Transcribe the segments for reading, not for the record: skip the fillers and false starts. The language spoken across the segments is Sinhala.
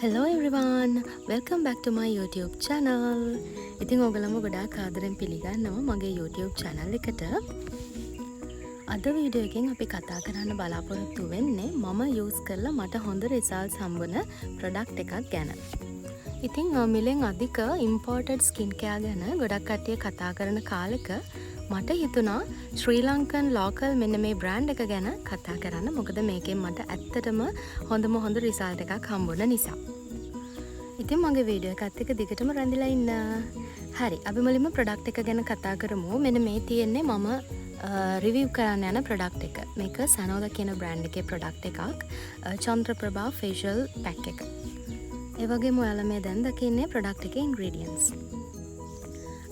Hello everyone, welcome back to my YouTube channel. ඉතින් ඔයගලම ගොඩාක් ආදරෙන් පිළිගන්නවා මගේ YouTube channel එකට. අද වීඩියෝ එකෙන් අපි කතා කරන්න බලාපොරොත්තු වෙන්නේ මම use කරලා මට හොඳ results හම්බුන product එකක් ගැන. ඉතින් මිලෙන් අධික imported skin care ගැන ගොඩක් කට්ටිය කතා කරන කාලෙක මට හිතුණා ශ්‍රී ලංකන් ලෝකල් මෙන්න මේ බ්‍රෑන්ඩ් එක ගැන කතා කරන්න. මොකද මේකෙන් මට ඇත්තටම හොඳ රිසල්ට් එකක් හම්බුන නිසා. ඉතින් මගේ වීඩියෝ එකත් එක්ක දිගටම රැඳිලා ඉන්න. හරි, අපි මුලින්ම ප්‍රොඩක්ට් එක ගැන කතා කරමු. මෙන්න මේ තියෙන්නේ මම රිවිව් කරන්න යන ප්‍රොඩක්ට් එක. මේක සනෝදා කියන බ්‍රෑන්ඩ් එකේ ප්‍රොඩක්ට් එකක්. චන්ද්‍රප්‍රභා ෆේෂල් පැක් එක. ඒ වගේම ඔයාලා මේ දැන් දකින්නේ ප්‍රොඩක්ට් එකේ ඉන්ග්‍රීඩියන්ට්ස්.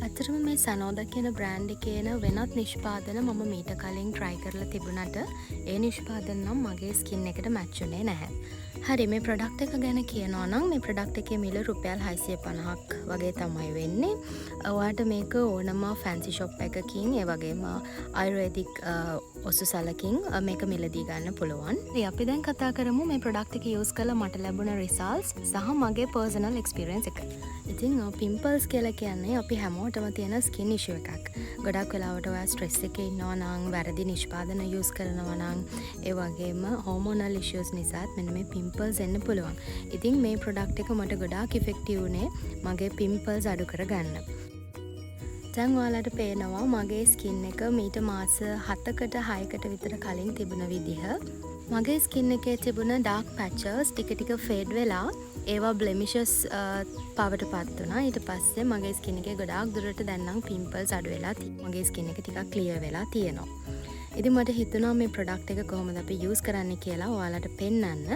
ඇත්තටම මේ සනෝදා කියන බ්‍රෑන්ඩ් එකේන වෙනත් නිෂ්පාදන මම මීට කලින් try කරලා තිබුණාට ඒ නිෂ්පාදන නම් මගේ ස්කින් එකට මැච් වුණේ නැහැ. හරි, මේ ප්‍රොඩක්ට් එක ගැන කියනවා නම් මේ ප්‍රොඩක්ට් එකේ මිල රුපියල් 650ක් වගේ තමයි වෙන්නේ. ඔයාලට මේක ඕනම ෆැන්සි ෂොප් එකකින් ඒ වගේම ආයුර්වේදික් ඔසුසලකින් මේක මිලදී ගන්න පුළුවන්. ඉතින් අපි දැන් කතා කරමු මේ ප්‍රොඩක්ට් එක යූස් කරලා මට ලැබුණ results සහ මගේ personal experience එක. ඉතින් පිම්පල්ස් කියලා කියන්නේ අපි හැමෝටම තියෙන ස්කින් ඉෂුව එකක්. ගොඩක් වෙලාවට ඔයා ස්ට්‍රෙස් එකේ ඉන්නවා නම්, වැරදි නිෂ්පාදන යූස් කරනවා නම්, ඒ වගේම හෝමෝනල් ඉෂුස් නිසාත් මෙන්න මේ පිම්පල්ස් එන්න පුළුවන්. ඉතින් මේ ප්‍රොඩක්ට් එක මට ගොඩාක් ඉෆෙක්ටිව් උනේ මගේ පිම්පල්ස් අඩු කරගන්න. දැන් ඔයාලට පේනවා මගේ ස්කින් එක මීට මාස 7කට 6කට විතර කලින් තිබුණ විදිහ. මගේ ස්කින් එකේ තිබුණ ඩාර්ක් පැචස් ටික ටික ෆේඩ් වෙලා ඒවා බ්ලෙමිෂස් පවට පත් වුණා. ඊට පස්සේ මගේ ස්කින් එකේ ගොඩාක් දුරට දැන් නම් පිම්පල්ස් අඩු වෙලා මගේ ස්කින් එක ටිකක් ක්ලියර් වෙලා තියෙනවා. ඉතින් මට හිතුණා මේ ප්‍රොඩක්ට් එක කොහොමද අපි යූස් කරන්න කියලා ඔයාලට පෙන්නන්න.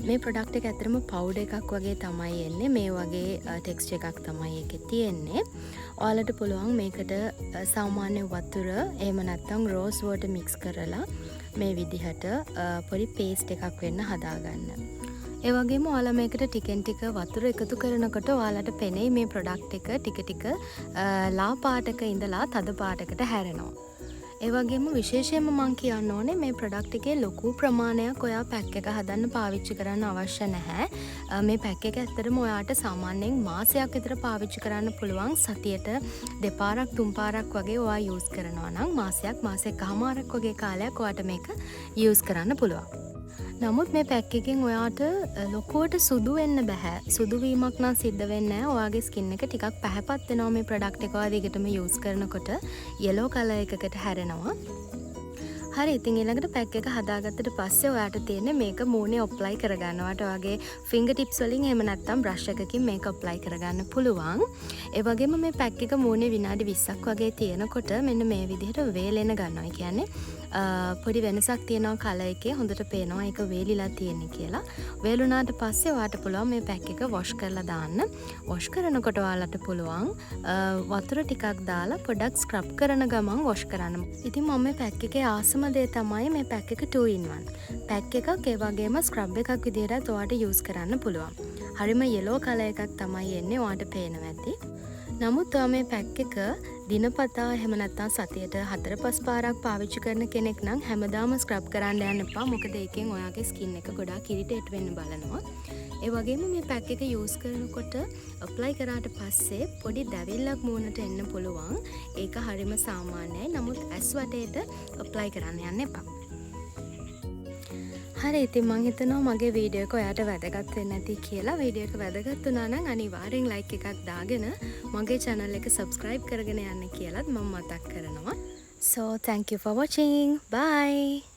මේ ප්‍රොඩක්ට් එක ඇත්තටම පවුඩර් එකක් වගේ තමයි එන්නේ. මේ වගේ ටෙක්ස්චර් එකක් තමයි ඒකේ තියෙන්නේ. ඔයාලට පුළුවන් මේකට සාමාන්‍ය වතුර එහෙම නැත්නම් රෝස් වෝටර් මික්ස් කරලා මේ විදිහට පොඩි පේස්ට් එකක් වෙන්න හදාගන්න. ඒ වගේම ඔයාලා මේකට ටිකෙන් ටික වතුර එකතු කරනකොට ඔයාලට පෙනෙයි මේ ප්‍රොඩක්ට් එක ටික ටික ලා පාටක ඉඳලා තද පාටකට හැරෙනවා. ඒ වගේම විශේෂයෙන්ම මම කියන්න ඕනේ මේ ප්‍රොඩක්ට් එකේ ලොකු ප්‍රමාණයක් ඔයා පැක් එක හදන්න පාවිච්චි කරන්න අවශ්‍ය නැහැ. මේ පැක් එක ඇත්තටම ඔයාට සාමාන්‍යයෙන් මාසයක් විතර පාවිච්චි කරන්න පුළුවන්. සතියට දෙපාරක් තුන් පාරක් වගේ ඔයා යූස් කරනවා නම් මාසයක්මාරක් වගේ කාලයක් ඔයාට මේක යූස් කරන්න පුළුවන්. නමුත් මේ පැක් එකෙන් ඔයාට ලොකුවට සුදු වෙන්න බෑ. සුදු වීමක් නම් සිද්ධ වෙන්නේ නැහැ. ඔයාගේ ස්කින් එක ටිකක් පැහැපත් වෙනවා මේ ප්‍රොඩක්ට් එක ඔයා දිගටම යූස් කරනකොට. yellow color එකකට හැරෙනවා. හරි, ඉතින් ඊළඟට පැක් එක හදාගත්තට පස්සේ ඔයාට තියෙන්නේ මේක මූණේ ඔප්ලයි කරගන්න. ඔයාට ඔයාගේ ෆින්ගර් ටිප්ස් වලින් එහෙම නැත්නම් බ්‍රෂ් එකකින් මේක ඔප්ලයි කරගන්න පුළුවන්. ඒ වගේම මේ පැක් එක මූණේ විනාඩි 20ක් වගේ තියෙනකොට මෙන්න මේ විදිහට වේලෙන ගන්නවා. ඒ කියන්නේ පොඩි වෙනසක් තියෙනවා කලර් එකේ. හොඳට පේනවා ඒක වේලිලා තියෙන්නේ කියලා. වේලුණාට පස්සේ ඔයාට පුළුවන් මේ පැක් එක වොෂ් කරලා දාන්න. වොෂ් කරනකොට ඔයාලට පුළුවන් වතුර ටිකක් දාලා පොඩක් ස්ක්‍රබ් කරන ගමන් වොෂ් කරන්න. ඉතින් මම මේ පැක් එකේ ආසම දේ තමයි මේ පැක් එක 2-in-1. පැක් එකක් ඒ වගේම ස්ක්‍රබ් එකක් විදිහට ඔයාට යූස් කරන්න පුළුවන්. හරිම yellow color එකක් තමයි එන්නේ. ඔයාට පේනවා ඇති. නමුත් ඔයා මේ පැක් එක දිනපතා එහෙම නැත්නම් සතියට 4-5 පාරක් පාවිච්චි කරන කෙනෙක් නම් හැමදාම ස්ක්‍රබ් කරන්න යන්න එපා. මොකද ඒකෙන් ඔයාගේ ස්කින් එක ගොඩාක් ඉරිටේට් වෙන්න බලනවා. ඒ වගේම මේ පැක් එක යූස් කරනකොට ඇප්ලයි කරාට පස්සේ පොඩි දැවිල්ලක් මූණට එන්න පුළුවන්. ඒක හරිම සාමාන්‍යයි. නමුත් ඇස් වටේට ඇප්ලයි කරන්න යන්න එපා. හරි, ඉතින් මම හිතනවා මගේ වීඩියෝ එක ඔයාට වැදගත් වෙන්න ඇති කියලා. වීඩියෝ එක වැදගත් වුණා නම් අනිවාර්යෙන් ලයික් එකක් දාගෙන මගේ channel එක subscribe කරගෙන යන්න කියලාත් මම මතක් කරනවා. So thank you for watching. Bye.